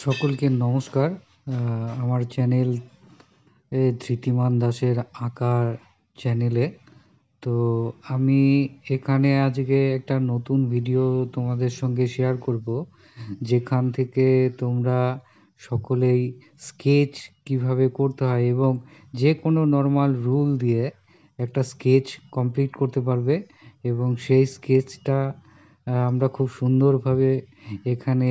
সকলকে নমস্কার। আমার চ্যানেল ধৃতিমান দাসের আঁকার চ্যানেলে। তো আমি এখানে আজকে একটা নতুন ভিডিও তোমাদের সঙ্গে শেয়ার করব, যেখান থেকে তোমরা সকলেই স্কেচ কিভাবে করতে হয় এবং যে কোনো নর্মাল রুল দিয়ে একটা স্কেচ কমপ্লিট করতে পারবে এবং সেই স্কেচটা আমরা খুব সুন্দরভাবে এখানে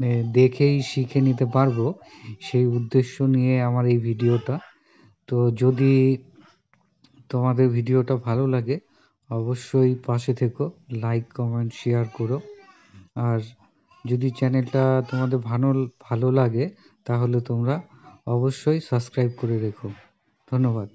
মানে দেখেই শিখে নিতে পারবো। সেই উদ্দেশ্য নিয়ে আমার এই ভিডিওটা। তো যদি তোমাদের ভিডিওটা ভালো লাগে অবশ্যই পাশে থেকো, লাইক কমেন্ট শেয়ার করো। আর যদি চ্যানেলটা তোমাদের ভালো লাগে তাহলে তোমরা অবশ্যই সাবস্ক্রাইব করে রেখো। ধন্যবাদ।